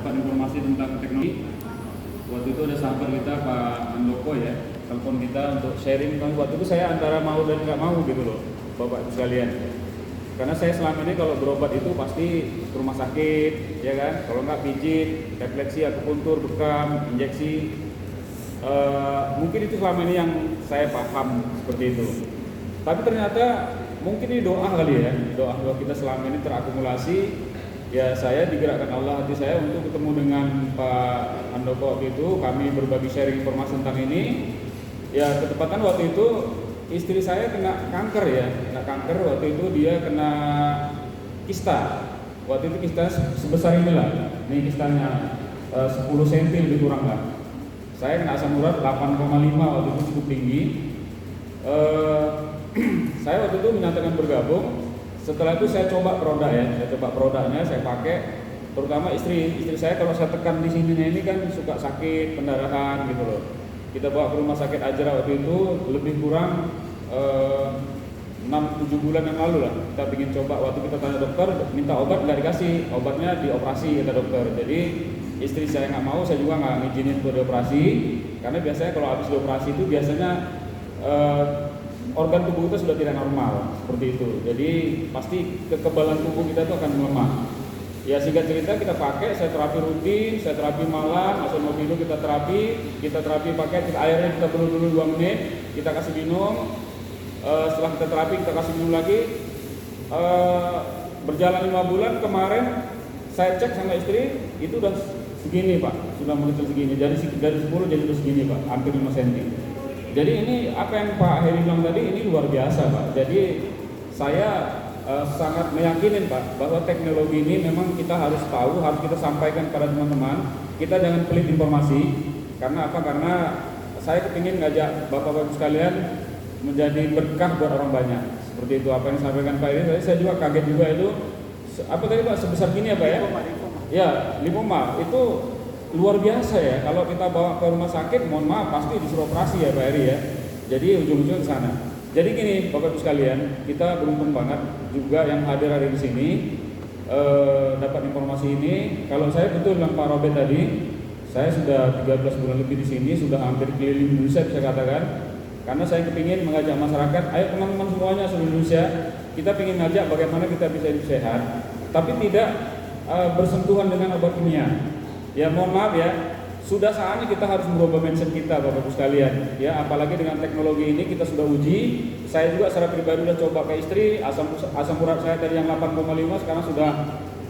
dapat informasi tentang teknologi. Waktu itu ada sahabat kita Pak Andoko ya, telepon kita untuk sharing. Waktu itu saya antara mau dan nggak mau gitu loh, Bapak Ibu sekalian. Karena saya selama ini kalau berobat itu pasti ke rumah sakit, ya kan? Kalau nggak pijit, refleksi, akupuntur, bekam, injeksi. Mungkin itu selama ini yang saya paham seperti itu. Tapi ternyata mungkin ini doa kali ya, doa kita selama ini terakumulasi. Ya saya digerakkan Allah hati saya untuk ketemu dengan Pak Andoko waktu itu, kami berbagi sharing informasi tentang ini. Ya ketepatan waktu itu istri saya kena kanker ya, kena kanker waktu itu dia kena kista. Waktu itu kista sebesar inilah, ini kistanya 10 cm lebih kurang lah. Saya kena asam urat 8,5 waktu itu cukup tinggi. Saya waktu itu menyatakan bergabung. Setelah itu saya coba produk ya, saya coba produknya, saya pakai. Terutama istri saya kalau saya tekan di sini ini kan suka sakit pendarahan gitu loh. Kita bawa ke rumah sakit Ajra waktu itu lebih kurang 6-7 bulan yang lalu lah. Kita ingin coba, waktu kita tanya dokter minta obat nggak dikasih, obatnya dioperasi kata dokter. Jadi istri saya nggak mau, saya juga nggak ngizinin untuk dioperasi karena biasanya kalau habis dioperasi itu biasanya organ tubuh kita sudah tidak normal seperti itu. Jadi pasti kekebalan tubuh kita itu akan melemah. Ya singkat cerita kita pakai, saya terapi rutin, saya terapi malam, masuk mobil itu kita terapi pakai airnya kita perlu dulu 2 menit, kita kasih minum. Setelah kita terapi kita kasih minum lagi. Berjalan 5 bulan kemarin saya cek sama istri itu udah segini Pak, sudah mengecil segini, dari 10 jadi segini Pak, hampir 5 cm. Jadi ini apa yang Pak Heri bilang tadi ini luar biasa Pak. Jadi saya sangat meyakinin Pak bahwa teknologi ini memang kita harus tahu, harus kita sampaikan kepada teman-teman. Kita jangan pelit informasi. Karena apa? Karena saya kepingin ngajak Bapak-Bapak sekalian menjadi berkah buat orang banyak. Seperti itu apa yang disampaikan Pak Heri. Saya juga kaget juga itu. Apa tadi Pak, sebesar gini apa ya? Ya, lipoma itu luar biasa ya. Kalau kita bawa ke rumah sakit, mohon maaf pasti disuruh operasi ya Pak Heri ya. Jadi ujung-ujungnya ke sana. Jadi gini Bapak Ibu sekalian, kita beruntung banget juga yang hadir hari di sini dapat informasi ini. Kalau saya betul dengan Pak Robert tadi, saya sudah 13 bulan lebih di sini, sudah hampir keliling Indonesia bisa katakan. Karena saya kepingin mengajak masyarakat, ayo teman-teman semuanya seluruh Indonesia, kita ingin ngajak bagaimana kita bisa hidup sehat, tapi tidak bersentuhan dengan obat kimia. Ya mohon maaf ya, sudah saatnya kita harus merubah mindset kita Bapak-Ibu sekalian. Ya apalagi dengan teknologi ini kita sudah uji. Saya juga secara pribadi sudah coba ke istri, asam urat saya dari yang 8,5 sekarang sudah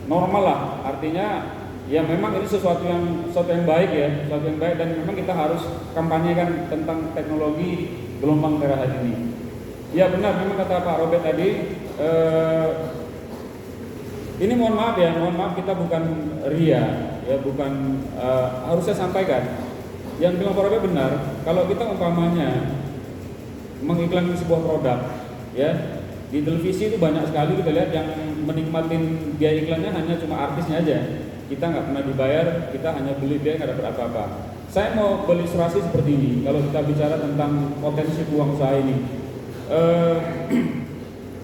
normal lah. Artinya ya memang ini sesuatu yang baik ya, sesuatu yang baik dan memang kita harus kampanyekan tentang teknologi gelombang merah ini. Ya benar, memang kata Pak Robert tadi. Ini mohon maaf kita bukan ria, ya bukan harus saya sampaikan. Yang bilang Pak Robert benar, kalau kita umpamanya mengiklankan sebuah produk, ya di televisi itu banyak sekali kita lihat yang menikmatin biaya iklannya hanya cuma artisnya aja. Kita nggak pernah dibayar, kita hanya beli dia nggak dapat apa-apa. Saya mau berilustrasi seperti ini. Kalau kita bicara tentang potensi peluang usaha ini,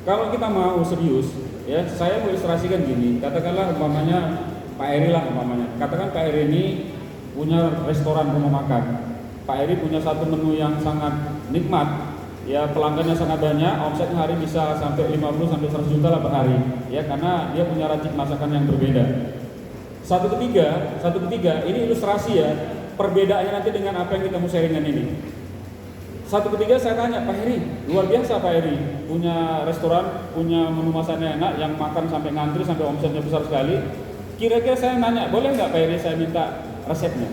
kalau kita mau serius. Ya, saya mau ilustrasikan gini. Katakanlah umpamanya Pak Heri lah umpamanya. Katakan Pak Heri ini punya restoran rumah makan. Pak Heri punya satu menu yang sangat nikmat. Ya, pelanggannya sangat banyak, omsetnya hari bisa sampai 50 sampai 100 juta lah per hari. Ya, karena dia punya racik masakan yang berbeda. Satu ketiga, ini ilustrasi ya. Perbedaannya nanti dengan apa yang kita mau sharingkan ini. Satu ketiga saya tanya, Pak Heri, luar biasa Pak Heri, punya restoran, punya menu masakannya enak, yang makan sampai ngantri, sampai omsetnya besar sekali. Kira-kira saya nanya, boleh nggak Pak Heri saya minta resepnya?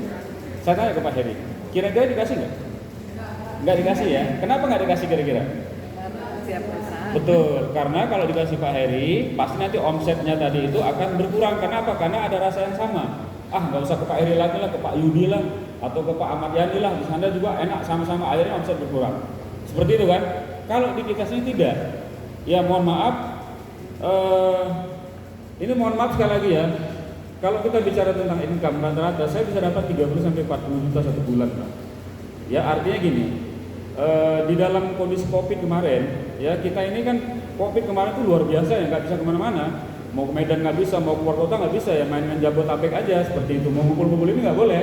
Saya tanya ke Pak Heri, kira-kira dikasih nggak? Nggak dikasih ya? Kenapa nggak dikasih kira-kira? Betul, karena kalau dikasih Pak Heri, pasti nanti omsetnya tadi itu akan berkurang. Kenapa? Karena ada rasa yang sama. Nggak usah ke Pak Heri lagi lah, ke Pak Yudi lah, atau ke Pak Ahmad Yani lah, di sana juga enak sama-sama, akhirnya omset berkurang. Seperti itu kan? Kalau dikasih tidak, ya mohon maaf, ini mohon maaf sekali lagi ya. Kalau kita bicara tentang income rata-rata, saya bisa dapat 30 sampai 40 juta satu bulan, Pak. Ya artinya gini, di dalam kondisi COVID kemarin, ya kita ini kan COVID kemarin itu luar biasa ya, nggak bisa kemana-mana. Mau ke Medan nggak bisa, mau keluar kota nggak bisa, ya main-main Jabodetabek aja seperti itu. Mau ngumpul-ngumpul ini nggak boleh,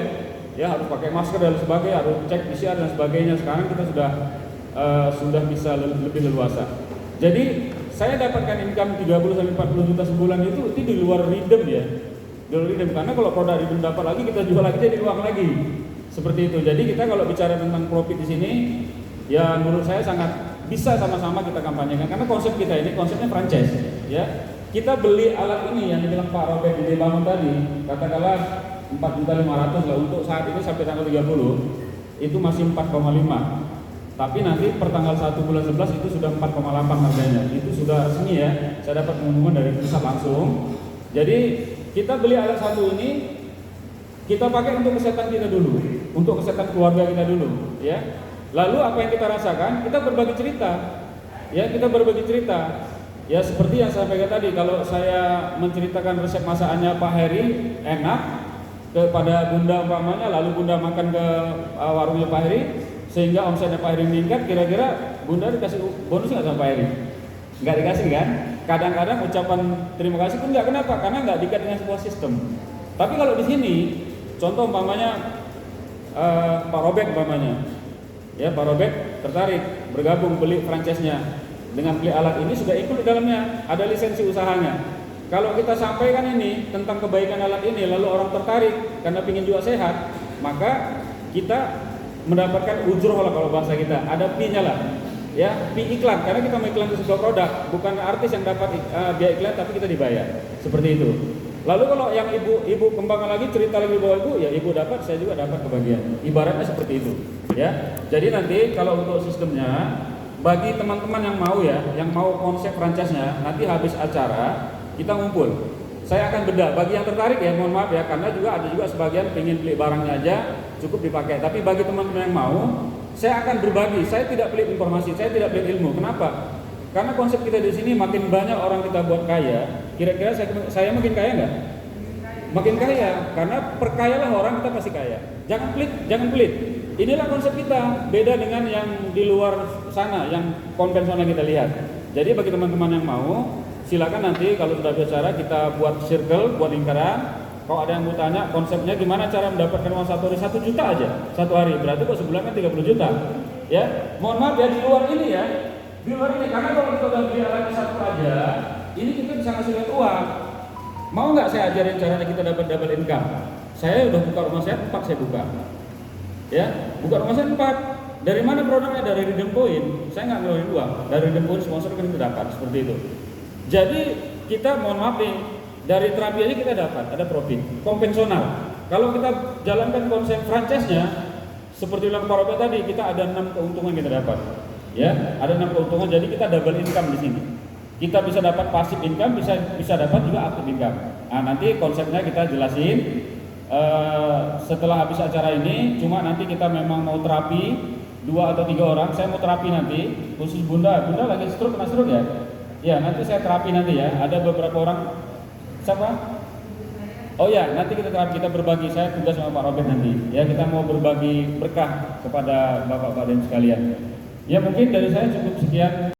ya harus pakai masker dan sebagainya, harus cek PCR dan sebagainya. Sekarang kita sudah bisa lebih leluasa. Jadi saya dapatkan income 30-40 juta sebulan itu di luar redeem ya, di luar redeem. Karena kalau produk redeem dapat lagi, kita jual lagi jadi uang lagi, seperti itu. Jadi kita kalau bicara tentang profit di sini, ya menurut saya sangat bisa sama-sama kita kampanyekan. Karena konsep kita ini konsepnya franchise, ya. Kita beli alat ini yang dibilang Pak Robert di Bangun tadi, katakanlah 4.500.000 lah untuk saat ini sampai tanggal 30 itu masih 4,5. Tapi nanti per tanggal 1 bulan 11 itu sudah 4,8 harganya. Itu sudah resmi ya. Saya dapat pengumuman dari pusat langsung. Jadi kita beli alat satu ini, kita pakai untuk kesehatan kita dulu, untuk kesehatan keluarga kita dulu, ya. Lalu apa yang kita rasakan? Kita berbagi cerita, ya. Kita berbagi cerita. Ya seperti yang saya sampaikan tadi, kalau saya menceritakan resep masakannya Pak Heri enak kepada Bunda umpamanya, lalu Bunda makan ke warungnya Pak Heri sehingga omsetnya Pak Heri meningkat, kira-kira Bunda dikasih bonus nggak sama Pak Heri? Nggak dikasih kan? Kadang-kadang ucapan terima kasih pun nggak, kenapa? Karena nggak diikat dengan sebuah sistem. Tapi kalau di sini, contoh umpamanya Pak Robert umpamanya, ya Pak Robert tertarik bergabung beli franchise-nya. Dengan beli alat ini sudah ikut di dalamnya, ada lisensi usahanya. Kalau kita sampaikan ini tentang kebaikan alat ini, lalu orang tertarik karena ingin juga sehat, maka kita mendapatkan ujroh lah kalau bahasa kita, ada fee-nya lah, ya fee iklan, karena kita mau iklan ke sebuah produk, bukan artis yang dapat biaya iklan tapi kita dibayar, seperti itu. Lalu kalau yang ibu kembangkan lagi, cerita lagi bahwa ibu, ya ibu dapat, saya juga dapat kebagian, ibaratnya seperti itu, ya. Jadi nanti kalau untuk sistemnya, bagi teman-teman yang mau ya, yang mau konsep franchise-nya, nanti habis acara kita ngumpul. Saya akan bedah. Bagi yang tertarik ya, mohon maaf ya, karena ada juga sebagian pengen beli barangnya aja, cukup dipakai. Tapi bagi teman-teman yang mau, saya akan berbagi. Saya tidak pelit informasi, saya tidak pelit ilmu. Kenapa? Karena konsep kita di sini makin banyak orang kita buat kaya. Kira-kira saya makin kaya nggak? Makin kaya, karena perkayalah orang, kita pasti kaya. Jangan pelit. Inilah konsep kita, beda dengan yang di luar sana, yang konvensional kita lihat. Jadi bagi teman-teman yang mau, silakan nanti kalau sudah bicara kita buat circle, buat lingkaran. Kalau ada yang mau tanya konsepnya gimana cara mendapatkan uang 1 hari 1 juta aja satu hari, berarti kok sebulan kan 30 juta. Ya, mohon maaf ya, di luar ini ya, di luar ini, karena kalau kita udah beli alat satu aja, ini kita bisa ngasih uang. Mau nggak saya ajarin caranya kita dapat double income? Saya udah buka rumah saya 4, saya buka. Ya, buka rumah saya 4. Dari mana produknya? Dari redeem point. Saya nggak ngeluarin uang. Dari redeem point sponsor kan kita dapat, seperti itu. Jadi kita mohon maaf nih, dari terapi aja kita dapat, ada profit konvensional. Kalau kita jalankan konsep franchise-nya, seperti bilang Pak Robert tadi, kita ada 6 keuntungan kita dapat. Ya, ada 6 keuntungan. Jadi kita double income di sini. Kita bisa dapat passive income, bisa dapat juga active income. Nah, nanti konsepnya kita jelasin. Setelah habis acara ini, cuma nanti kita memang mau terapi 2 atau 3 orang. Saya mau terapi nanti khusus Bunda lagi stroke, kena stroke ya. Ya nanti saya terapi nanti ya. Ada beberapa orang, siapa? Oh ya, nanti kita terapi, kita berbagi. Saya tugas sama Pak Robert nanti. Ya kita mau berbagi berkah kepada bapak-bapak dan sekalian. Ya mungkin dari saya cukup sekian.